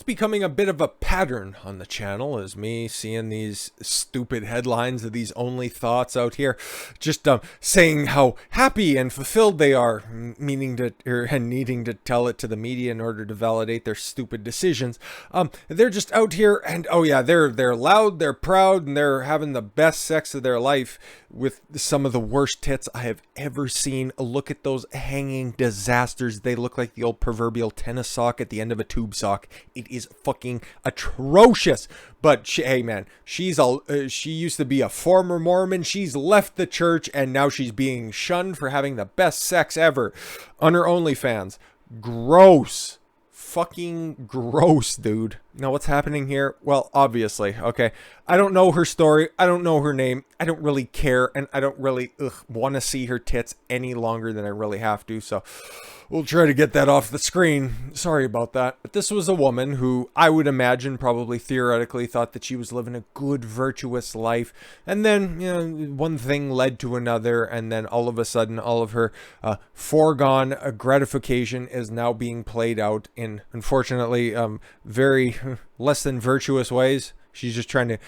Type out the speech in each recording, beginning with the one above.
becoming a bit of a pattern on the channel, is me seeing these stupid headlines of these only thoughts out here just saying how happy and fulfilled they are, meaning to and needing to tell it to the media in order to validate their stupid decisions. They're just out here and oh yeah, they're loud, they're proud, and they're having the best sex of their life with some of the worst tits I have ever seen. Look at those hanging disasters. They look like the old proverbial tennis sock at the end of a tube sock. It is fucking atrocious. But hey man, she used to be a former Mormon. She's left the church and now she's being shunned for having the best sex ever on her OnlyFans. Gross. Fucking gross, dude. Now what's happening here? Well, obviously, okay, I don't know her story, I don't know her name, I don't really care, and I don't really want to see her tits any longer than I really have to, so we'll try to get that off the screen. Sorry about that. But this was a woman who I would imagine probably theoretically thought that she was living a good, virtuous life, and then, you know, one thing led to another, and then all of a sudden all of her foregone gratification is now being played out in, unfortunately, very less than virtuous ways. She's just trying to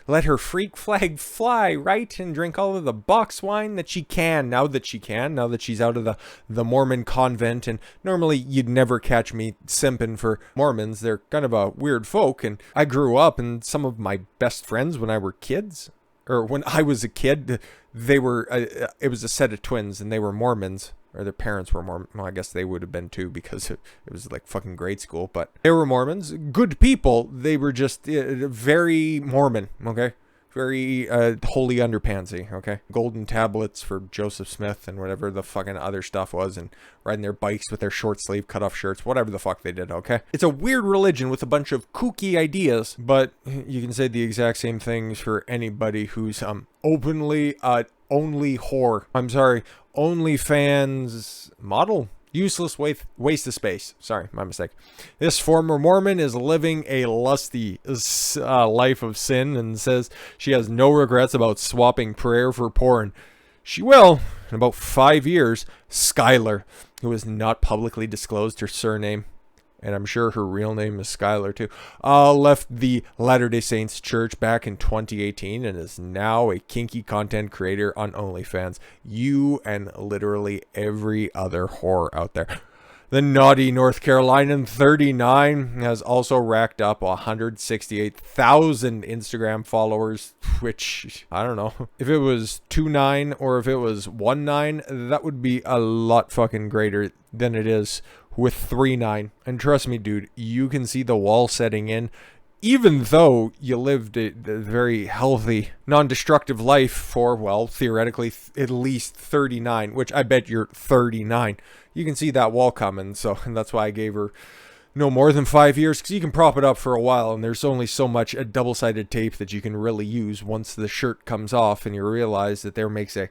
let her freak flag fly, right? And drink all of the box wine that she can, now that she's out of the Mormon convent. And normally you'd never catch me simping for Mormons. They're kind of a weird folk. And I grew up, and some of my best friends when I was a kid, they were, it was a set of twins and they were Mormons. Or their parents were Mormon. Well, I guess they would have been too, because it was like fucking grade school. But they were Mormons. Good people. They were just very Mormon, okay? Very holy underpantsy, okay? Golden tablets for Joseph Smith and whatever the fucking other stuff was. And riding their bikes with their short sleeve cut off shirts. Whatever the fuck they did, okay? It's a weird religion with a bunch of kooky ideas. But you can say the exact same things for anybody who's openly only whore. I'm sorry. OnlyFans model? Useless waste of space. Sorry, my mistake. This former Mormon is living a lusty life of sin and says she has no regrets about swapping prayer for porn. She will in about 5 years. Skylar, who has not publicly disclosed her surname, and I'm sure her real name is Skylar too, left the Latter-day Saints Church back in 2018 and is now a kinky content creator on OnlyFans. You and literally every other whore out there. The naughty North Carolinian 39 has also racked up 168,000 Instagram followers, which, I don't know, if it was 29 or if it was 19, that would be a lot fucking greater than it is with 39. And trust me, dude, you can see the wall setting in. Even though you lived a very healthy, non-destructive life for, well, theoretically, at least 39, which I bet you're 39. You can see that wall coming, and that's why I gave her no more than 5 years, because you can prop it up for a while, and there's only so much double-sided tape that you can really use once the shirt comes off, and you realize that there makes a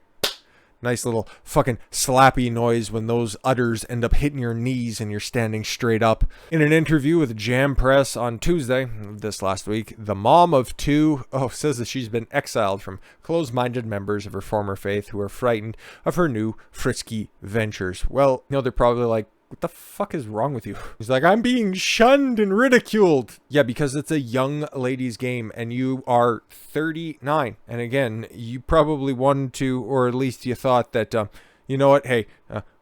nice little fucking slappy noise when those udders end up hitting your knees and you're standing straight up. In an interview with Jam Press on Tuesday, this last week, the mom of two says that she's been exiled from closed-minded members of her former faith who are frightened of her new frisky ventures. Well, you know, they're probably like, what the fuck is wrong with you? He's like, I'm being shunned and ridiculed. Yeah, because it's a young lady's game and you are 39. And again, you probably wanted to, or at least you thought that, you know what? Hey,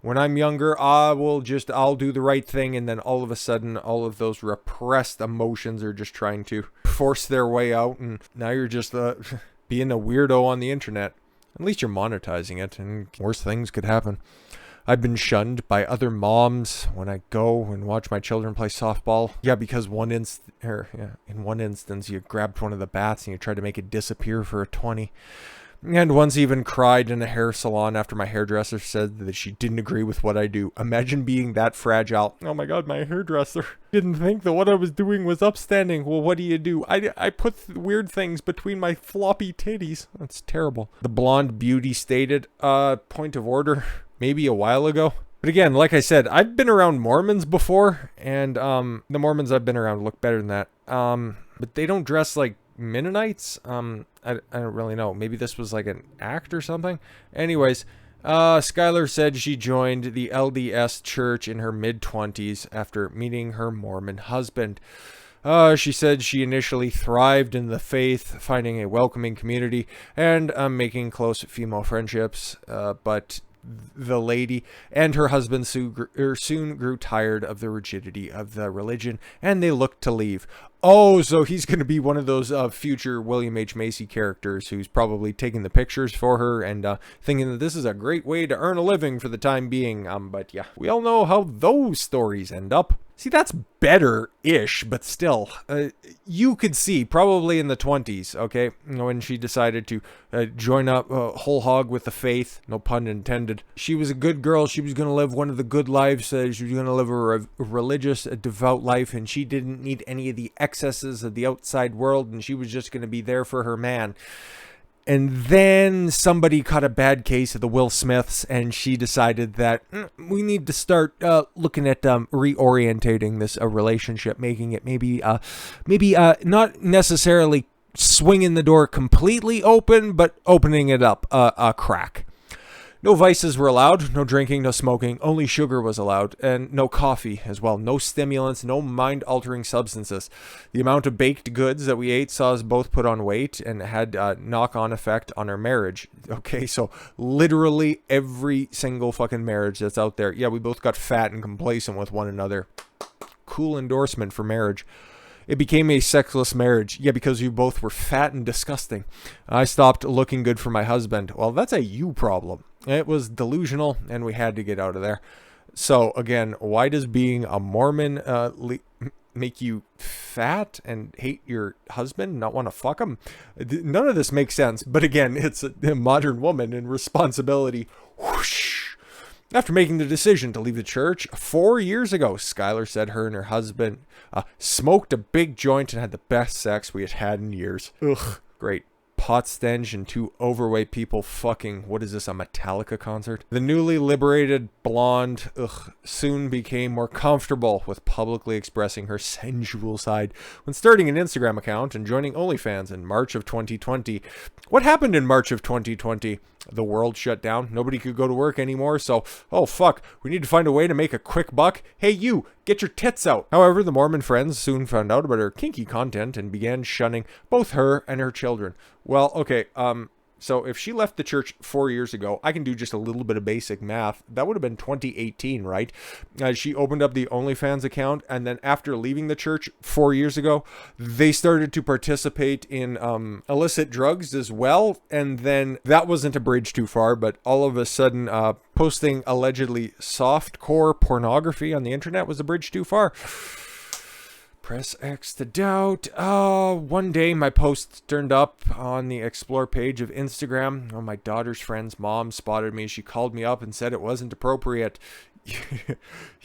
when I'm younger, I'll do the right thing. And then all of a sudden, all of those repressed emotions are just trying to force their way out. And now you're just being a weirdo on the internet. At least you're monetizing it, and worse things could happen. I've been shunned by other moms when I go and watch my children play softball. Yeah, because in one instance, you grabbed one of the bats and you tried to make it disappear for a 20. And once even cried in a hair salon after my hairdresser said that she didn't agree with what I do. Imagine being that fragile. Oh my God, my hairdresser didn't think that what I was doing was upstanding. Well, what do? I put weird things between my floppy titties. That's terrible. The blonde beauty stated, point of order. Maybe a while ago. But again, like I said, I've been around Mormons before, and the Mormons I've been around look better than that. But they don't dress like Mennonites. I don't really know. Maybe this was like an act or something. Anyways, Skylar said she joined the LDS church in her mid-20s after meeting her Mormon husband. She said she initially thrived in the faith, finding a welcoming community and making close female friendships, but the lady and her husband soon grew tired of the rigidity of the religion, and they looked to leave. Oh, so he's going to be one of those future William H. Macy characters who's probably taking the pictures for her and thinking that this is a great way to earn a living for the time being. But yeah, we all know how those stories end up. See, that's better-ish, but still, you could see, probably in the 20s, okay, when she decided to join up whole hog with the faith, no pun intended. She was a good girl. She was going to live one of the good lives. She was going to live a religious, a devout life, and she didn't need any of the excesses of the outside world, and she was just going to be there for her man. And then somebody caught a bad case of the Will Smiths, and she decided that we need to start looking at reorientating this relationship, making it maybe not necessarily swinging the door completely open, but opening it up a crack. No vices were allowed, no drinking, no smoking, only sugar was allowed, and no coffee as well. No stimulants, no mind-altering substances. The amount of baked goods that we ate saw us both put on weight and had a knock-on effect on our marriage. Okay, so literally every single fucking marriage that's out there. Yeah, we both got fat and complacent with one another. Cool endorsement for marriage. It became a sexless marriage. Yeah, because you both were fat and disgusting. I stopped looking good for my husband. Well, that's a you problem. It was delusional, and we had to get out of there. So, again, why does being a Mormon make you fat and hate your husband, not want to fuck him? None of this makes sense. But again, it's a modern woman and responsibility. Whoosh. After making the decision to leave the church 4 years ago, Skylar said her and her husband smoked a big joint and had the best sex we had had in years. Ugh, great. Pot stench and two overweight people fucking, what is this, a Metallica concert? The newly liberated blonde soon became more comfortable with publicly expressing her sensual side when starting an Instagram account and joining OnlyFans in March of 2020. What happened in March of 2020? The world shut down. Nobody could go to work anymore. So, oh fuck, we need to find a way to make a quick buck. Hey you, get your tits out. However, the Mormon friends soon found out about her kinky content and began shunning both her and her children. Well, okay, so if she left the church 4 years ago, I can do just a little bit of basic math. That would have been 2018, right? She opened up the OnlyFans account, and then after leaving the church 4 years ago, they started to participate in illicit drugs as well. And then that wasn't a bridge too far, but all of a sudden, posting allegedly softcore pornography on the internet was a bridge too far. Press X to doubt. One day my post turned up on the explore page of Instagram. Oh, my daughter's friend's mom spotted me. She called me up and said it wasn't appropriate.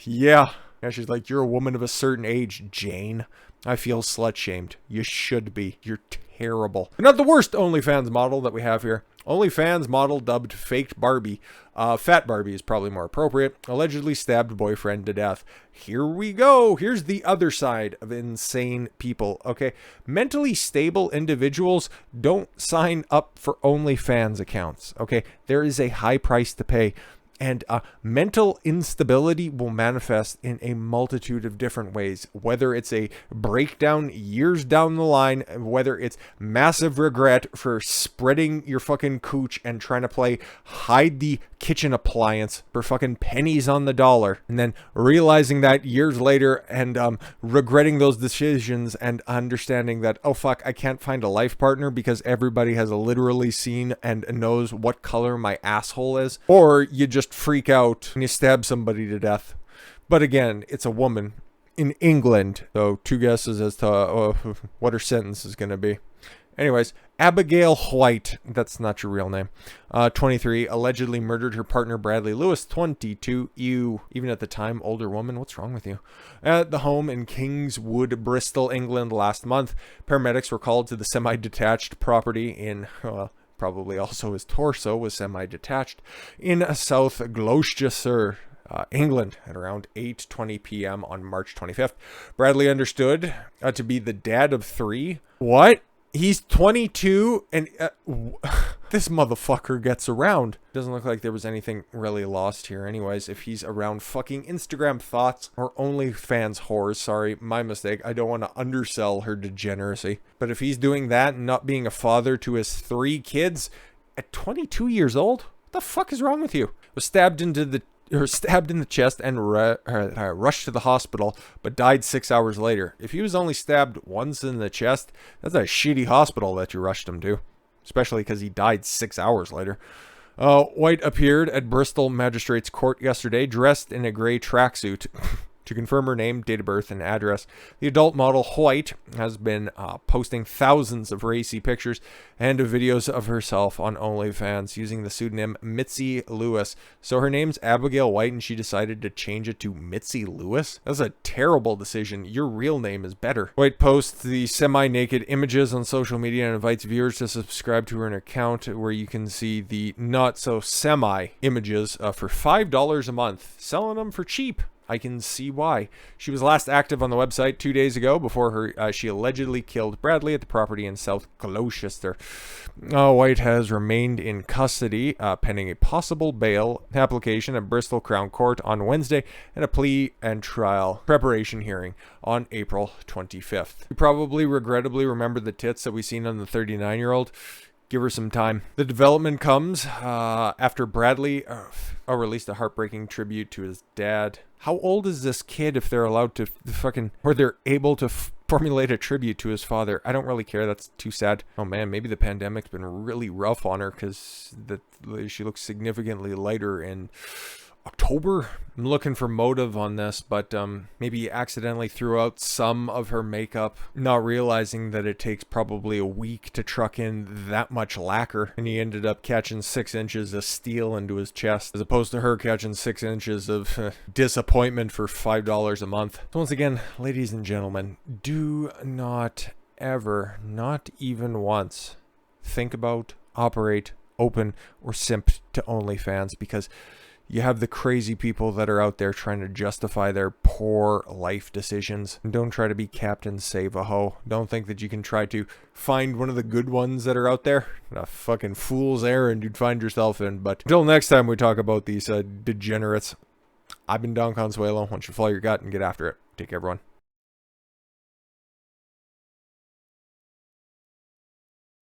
Yeah. She's like, you're a woman of a certain age, Jane. I feel slut-shamed. You should be. You're terrible. Not the worst OnlyFans model that we have here. OnlyFans model dubbed Fake Barbie. Fat Barbie is probably more appropriate. Allegedly stabbed boyfriend to death. Here we go. Here's the other side of insane people. Okay. Mentally stable individuals don't sign up for OnlyFans accounts. Okay. There is a high price to pay. And mental instability will manifest in a multitude of different ways, whether it's a breakdown years down the line, whether it's massive regret for spreading your fucking cooch and trying to play hide the kitchen appliance for fucking pennies on the dollar, and then realizing that years later and regretting those decisions and understanding that, oh fuck, I can't find a life partner because everybody has literally seen and knows what color my asshole is. Or you just freak out and you stab somebody to death. But again, it's a woman in England, so two guesses as to what her sentence is going to be. Anyways, Abigail White, that's not your real name, 23, allegedly murdered her partner Bradley Lewis, 22, even at the time, older woman, what's wrong with you? At the home in Kingswood, Bristol, England last month. Paramedics were called to the semi-detached property in, probably also his torso was semi-detached, in South Gloucestershire, England at around 8:20 p.m. on March 25th. Bradley understood to be the dad of 3. What? He's 22 and this motherfucker gets around. Doesn't look like there was anything really lost here anyways. If he's around fucking Instagram thoughts or OnlyFans whores, sorry, my mistake. I don't want to undersell her degeneracy. But if he's doing that and not being a father to his 3 kids at 22 years old, what the fuck is wrong with you? Was stabbed in the chest and rushed to the hospital, but died 6 hours later. If he was only stabbed once in the chest, that's a shitty hospital that you rushed him to. Especially because he died 6 hours later. White appeared at Bristol Magistrates Court yesterday, dressed in a grey tracksuit. To confirm her name, date of birth, and address. The adult model White has been posting thousands of racy pictures and videos of herself on OnlyFans using the pseudonym Mitzee Lewis. So her name's Abigail White and she decided to change it to Mitzee Lewis? That's a terrible decision. Your real name is better. White posts the semi-naked images on social media and invites viewers to subscribe to her account where you can see the not-so-semi images for $5 a month. Selling them for cheap. I can see why. She was last active on the website 2 days ago before she allegedly killed Bradley at the property in South Gloucester. White has remained in custody pending a possible bail application at Bristol Crown Court on Wednesday and a plea and trial preparation hearing on April 25th. You probably regrettably remember the tits that we seen on the 39-year-old. Give her some time. The development comes after Bradley released a heartbreaking tribute to his dad. How old is this kid if they're allowed to or they're able to formulate a tribute to his father? I don't really care. That's too sad. Oh man, maybe the pandemic's been really rough on her because she looks significantly lighter in October. I'm looking for motive on this, but maybe accidentally threw out some of her makeup, not realizing that it takes probably a week to truck in that much lacquer, and he ended up catching 6 inches of steel into his chest, as opposed to her catching 6 inches of disappointment for $5 a month. So once again, ladies and gentlemen, do not ever, not even once, think about, operate, open, or simp to OnlyFans, because you have the crazy people that are out there trying to justify their poor life decisions. And don't try to be Captain Save-A-Ho. Don't think that you can try to find one of the good ones that are out there. A fucking fool's errand you'd find yourself in. But until next time we talk about these degenerates, I've been Don Consuelo. Why don't you follow your gut and get after it. Take care, everyone.